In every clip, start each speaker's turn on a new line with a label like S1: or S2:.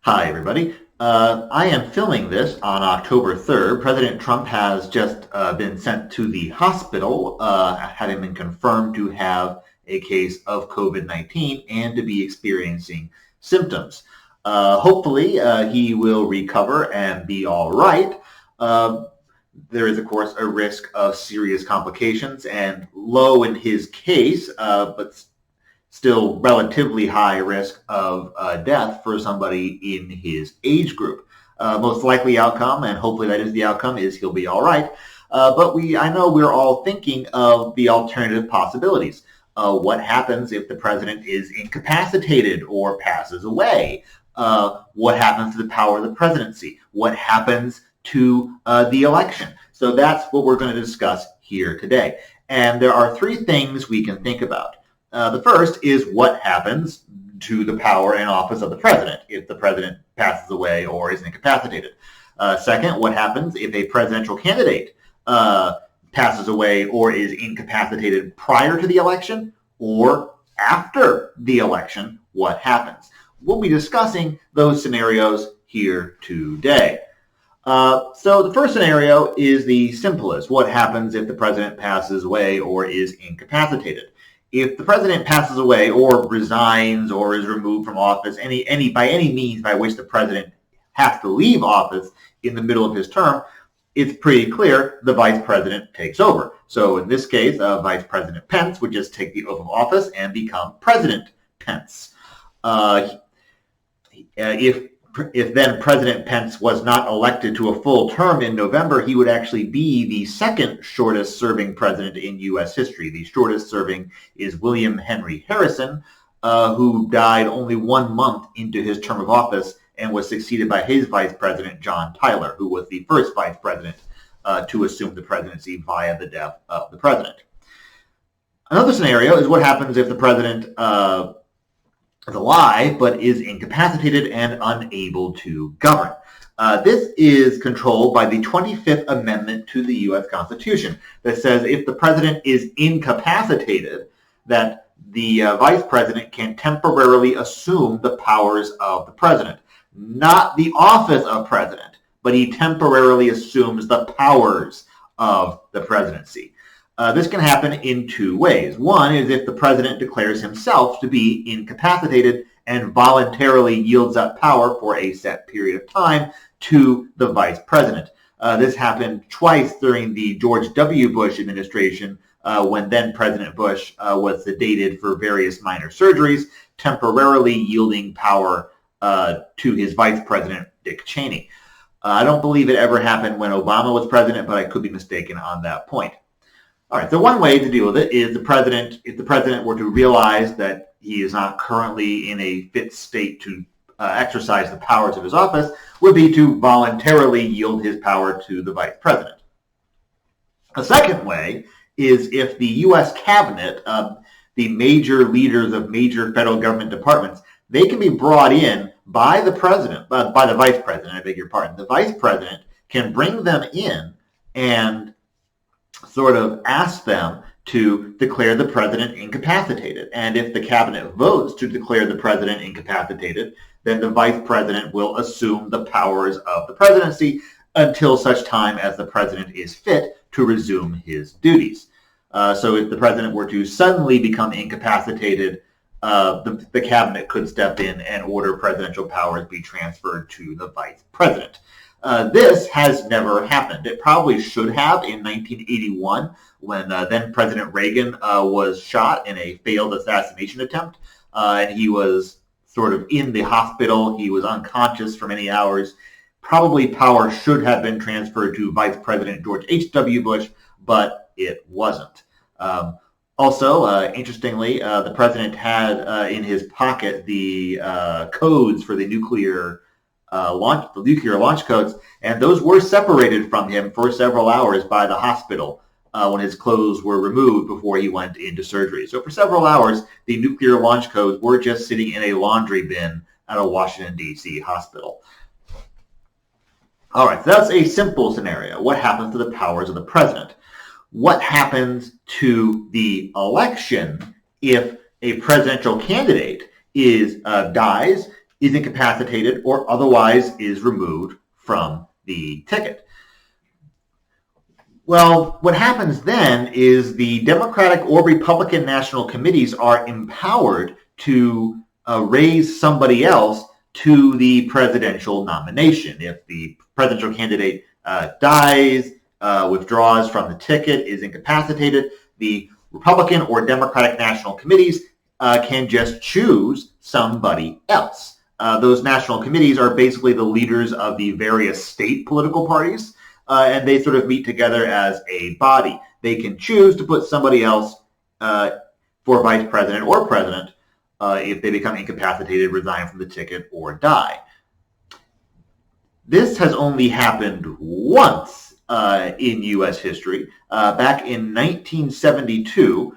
S1: Hi, everybody. I am filming this on October 3rd. President Trump has just been sent to the hospital, having been confirmed to have a case of COVID-19 and to be experiencing symptoms. Hopefully, he will recover and be all right. There is, of course, a risk of serious complications and low in his case, but still relatively high risk of death for somebody in his age group. Most likely outcome, and hopefully that is the outcome, is he'll be all right. But I know we're all thinking of the alternative possibilities. What happens if the president is incapacitated or passes away? What happens to the power of the presidency? What happens to the election? So that's what we're going to discuss here today. And there are three things we can think about. The first is what happens to the power and office of the president if the president passes away or is incapacitated. Second, what happens if a presidential candidate passes away or is incapacitated prior to the election or after the election? What happens? We'll be discussing those scenarios here today. So the first scenario is the simplest. What happens if the president passes away or is incapacitated? If the president passes away or resigns or is removed from office, by any means by which the president has to leave office in the middle of his term, it's pretty clear the vice president takes over. So in this case, Vice President Pence would just take the oath of office and become President Pence. If then President Pence was not elected to a full term in November, he would actually be the second shortest serving president in U.S. history. The shortest serving is William Henry Harrison, who died only 1 month into his term of office and was succeeded by his vice president, John Tyler, who was the first vice president to assume the presidency via the death of the president. Another scenario is what happens if the president is alive but is incapacitated and unable to govern. This is controlled by the 25th Amendment to the U.S. Constitution that says if the president is incapacitated, that the vice president can temporarily assume the powers of the president. Not the office of president, but he temporarily assumes the powers of the presidency. This can happen in two ways. One is if the president declares himself to be incapacitated and voluntarily yields up power for a set period of time to the vice president. This happened twice during the George W. Bush administration when then President Bush was sedated for various minor surgeries, temporarily yielding power to his vice president, Dick Cheney. I don't believe it ever happened when Obama was president, but I could be mistaken on that point. All right, so one way to deal with it is if the president were to realize that he is not currently in a fit state to exercise the powers of his office, would be to voluntarily yield his power to the vice president. A second way is if the U.S. cabinet, the major leaders of major federal government departments, they can be brought in by the president, by the vice president, I beg your pardon. The vice president can bring them in and sort of ask them to declare the president incapacitated. And if the cabinet votes to declare the president incapacitated, then the vice president will assume the powers of the presidency until such time as the president is fit to resume his duties. So if the president were to suddenly become incapacitated, the cabinet could step in and order presidential powers be transferred to the vice president. This has never happened. It probably should have in 1981 when then President Reagan was shot in a failed assassination attempt. And he was sort of in the hospital. He was unconscious for many hours. Probably power should have been transferred to Vice President George H.W. Bush, but it wasn't. Also, interestingly, the president had in his pocket the codes for the nuclear launch codes, and those were separated from him for several hours by the hospital when his clothes were removed before he went into surgery. So for several hours, the nuclear launch codes were just sitting in a laundry bin at a Washington, D.C. hospital. All right, so that's a simple scenario. What happens to the powers of the president? What happens to the election if a presidential candidate dies is incapacitated or otherwise is removed from the ticket. Well, what happens then is the Democratic or Republican national committees are empowered to raise somebody else to the presidential nomination. If the presidential candidate dies, withdraws from the ticket, is incapacitated, the Republican or Democratic national committees can just choose somebody else. Those national committees are basically the leaders of the various state political parties, and they sort of meet together as a body. They can choose to put somebody else for vice president or president if they become incapacitated, resign from the ticket, or die. This has only happened once in U.S. history. Back in 1972,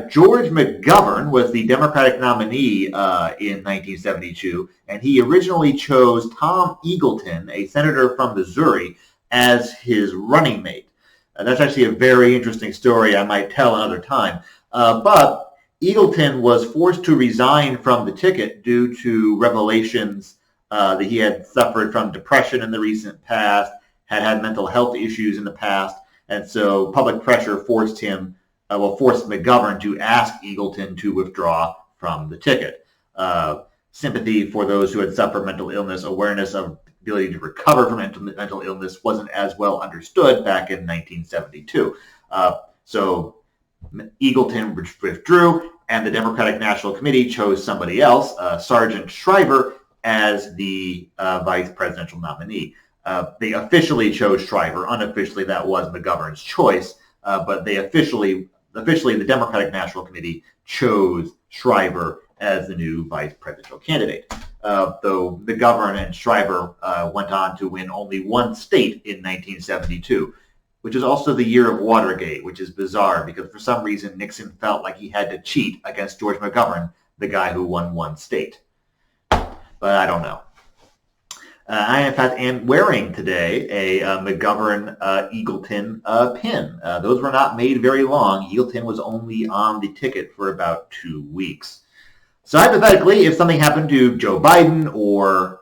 S1: George McGovern was the Democratic nominee in 1972, and he originally chose Tom Eagleton, a senator from Missouri, as his running mate. That's actually a very interesting story I might tell another time. But Eagleton was forced to resign from the ticket due to revelations that he had suffered from depression in the recent past, had mental health issues in the past, and so public pressure forced McGovern to ask Eagleton to withdraw from the ticket. Sympathy for those who had suffered mental illness, awareness of ability to recover from mental illness wasn't as well understood back in 1972. So Eagleton withdrew, and the Democratic National Committee chose somebody else, Sergeant Shriver, as the vice presidential nominee. They officially chose Shriver. Unofficially, that was McGovern's choice, but they officially, the Democratic National Committee chose Shriver as the new vice presidential candidate. Though McGovern and Shriver went on to win only one state in 1972, which is also the year of Watergate, which is bizarre because for some reason Nixon felt like he had to cheat against George McGovern, the guy who won one state. But I don't know. I, in fact, am wearing today a McGovern Eagleton pin. Those were not made very long. Eagleton was only on the ticket for about 2 weeks. So hypothetically, if something happened to Joe Biden or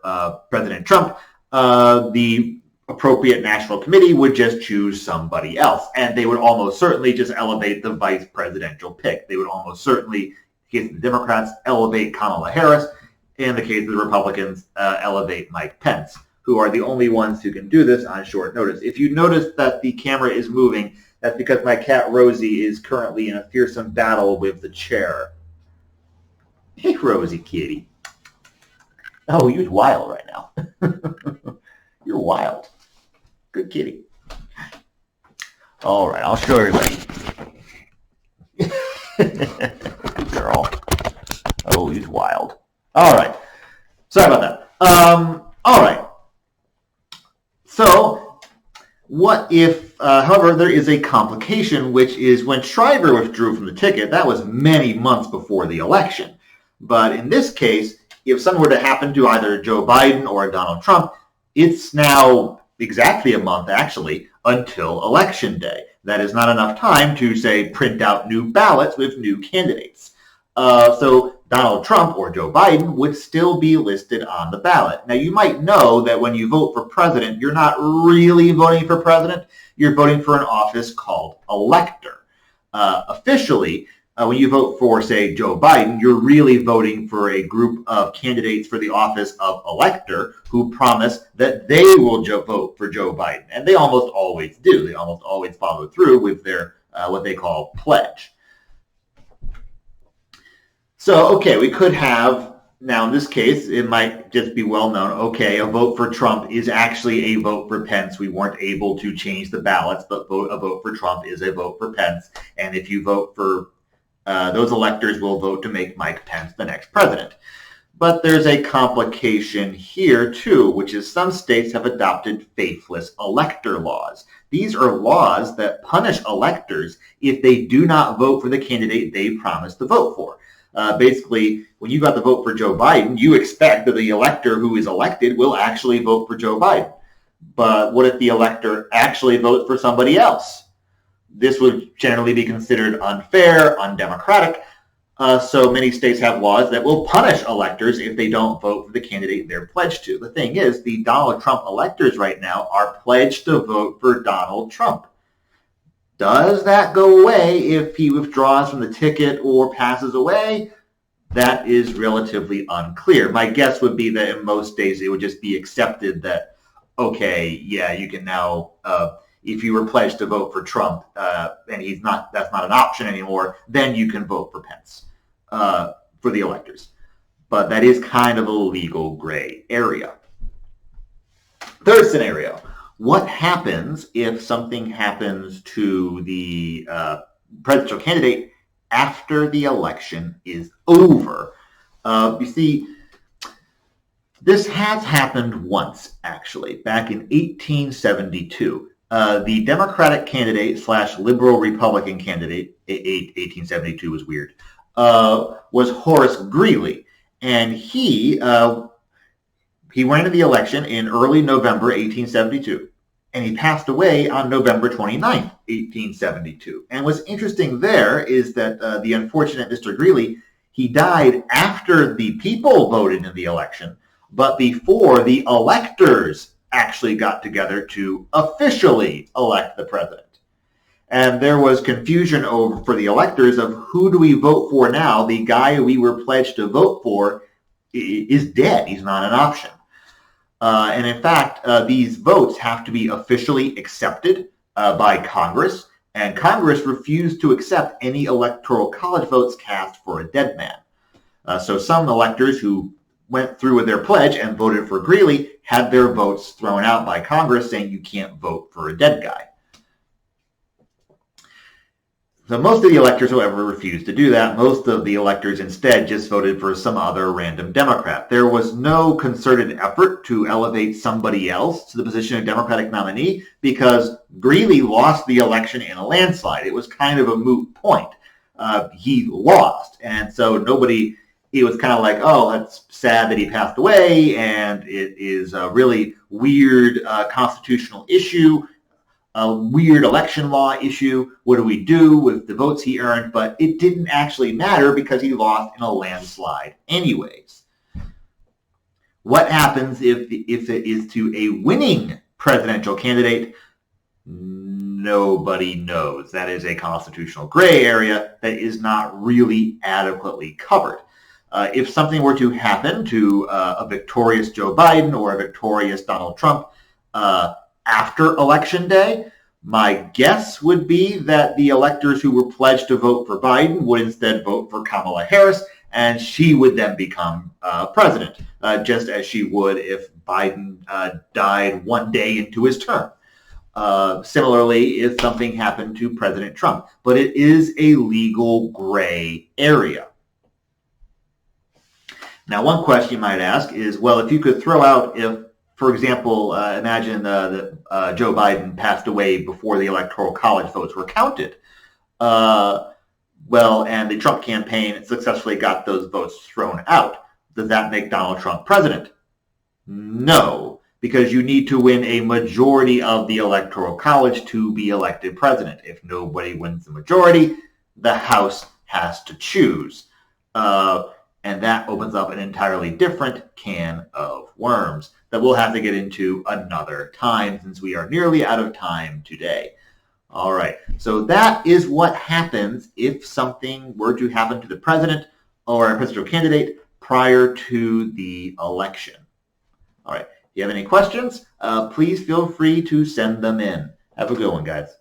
S1: President Trump, the appropriate national committee would just choose somebody else. And they would almost certainly just elevate the vice presidential pick. They would almost certainly, in the case of the Democrats, elevate Kamala Harris. In the case of the Republicans, elevate Mike Pence, who are the only ones who can do this on short notice. If you notice that the camera is moving, that's because my cat Rosie is currently in a fearsome battle with the chair. Hey, Rosie kitty. Oh, you're wild right now. You're wild. Good kitty. All right, I'll show everybody. Good girl. Oh, he's wild. All right. Sorry about that. All right. So, what if, however, there is a complication, which is when Shriver withdrew from the ticket, that was many months before the election. But in this case, if something were to happen to either Joe Biden or Donald Trump, it's now exactly a month, actually, until Election Day. That is not enough time to, say, print out new ballots with new candidates. So Donald Trump or Joe Biden would still be listed on the ballot. Now, you might know that when you vote for president, you're not really voting for president. You're voting for an office called elector. Officially, when you vote for, say, Joe Biden, you're really voting for a group of candidates for the office of elector who promise that they will vote for Joe Biden. And they almost always do. They almost always follow through with their what they call pledge. So, okay, we could have, now in this case, it might just be well known, okay, a vote for Trump is actually a vote for Pence. We weren't able to change the ballots, but a vote for Trump is a vote for Pence. And if you vote for those electors will vote to make Mike Pence the next president. But there's a complication here, too, which is some states have adopted faithless elector laws. These are laws that punish electors if they do not vote for the candidate they promised to vote for. Basically, when you got the vote for Joe Biden, you expect that the elector who is elected will actually vote for Joe Biden. But what if the elector actually votes for somebody else? This would generally be considered unfair, undemocratic, So many states have laws that will punish electors if they don't vote for the candidate they're pledged to. The thing is, the Donald Trump electors right now are pledged to vote for Donald Trump. Does that go away if he withdraws from the ticket or passes away? That is relatively unclear. My guess would be that in most states it would just be accepted that, okay, yeah, you can now, if you were pledged to vote for Trump and that's not an option anymore, then you can vote for Pence for the electors. But that is kind of a legal gray area. Third scenario. What happens if something happens to the presidential candidate after the election is over? You see, this has happened once, actually, back in 1872. The Democratic candidate / liberal Republican candidate, 1872 was weird, was Horace Greeley. And he ran in the election in early November 1872. And he passed away on November 29th, 1872. And what's interesting there is that the unfortunate Mr. Greeley, he died after the people voted in the election, but before the electors actually got together to officially elect the president. And there was confusion for the electors of who do we vote for now? The guy we were pledged to vote for is dead. He's not an option. And in fact, these votes have to be officially accepted by Congress, and Congress refused to accept any electoral college votes cast for a dead man. So some electors who went through with their pledge and voted for Greeley had their votes thrown out by Congress, saying you can't vote for a dead guy. So most of the electors, however, refused to do that. Most of the electors instead just voted for some other random Democrat. There was no concerted effort to elevate somebody else to the position of Democratic nominee because Greeley lost the election in a landslide. It was kind of a moot point. He lost, and so it was kind of like, oh, that's sad that he passed away, and it is a really weird constitutional issue. A weird election law issue. What do we do with the votes he earned? But it didn't actually matter because he lost in a landslide anyways. What happens if it is to a winning presidential candidate? Nobody knows. That is a constitutional gray area that is not really adequately covered. If something were to happen to a victorious Joe Biden or a victorious Donald Trump, after Election Day, my guess would be that the electors who were pledged to vote for Biden would instead vote for Kamala Harris, and she would then become president, just as she would if Biden died one day into his term. Similarly, if something happened to President Trump. But it is a legal gray area. Now, one question you might ask is, well, if you could throw out for example, imagine that Joe Biden passed away before the Electoral College votes were counted. And the Trump campaign successfully got those votes thrown out. Does that make Donald Trump president? No, because you need to win a majority of the Electoral College to be elected president. If nobody wins the majority, the House has to choose. And that opens up an entirely different can of worms that we'll have to get into another time since we are nearly out of time today. All right, so that is what happens if something were to happen to the president or a presidential candidate prior to the election. All right, if you have any questions, please feel free to send them in. Have a good one, guys.